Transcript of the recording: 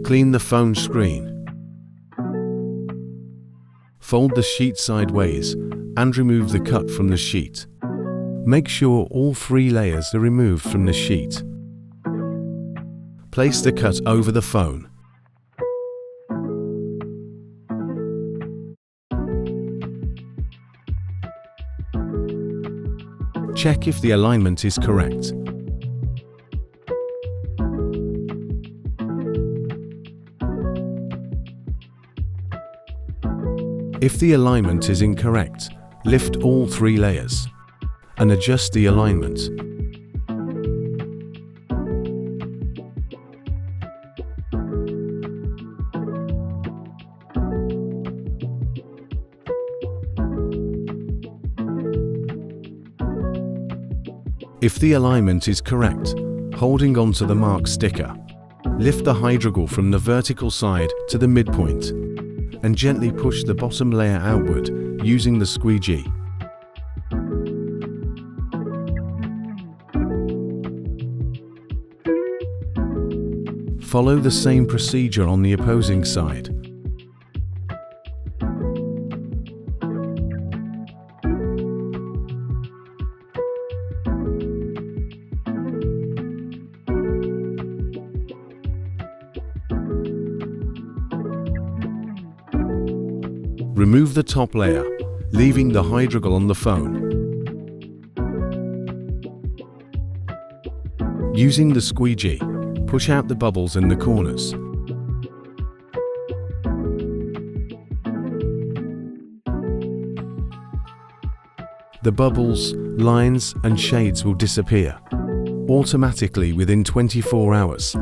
Clean the phone screen. Fold the sheet sideways and remove the cut from the sheet. Make sure all 3 layers are removed from the sheet. Place the cut over the phone. Check if the alignment is correct. If the alignment is incorrect, lift all 3 layers and adjust the alignment. If the alignment is correct, holding onto the mark sticker, lift the hydrogel from the vertical side to the midpoint and gently push the bottom layer outward using the squeegee. Follow the same procedure on the opposing side. Remove the top layer, leaving the hydrogel on the phone. Using the squeegee, push out the bubbles in the corners. The bubbles, lines and shades will disappear automatically within 24 hours.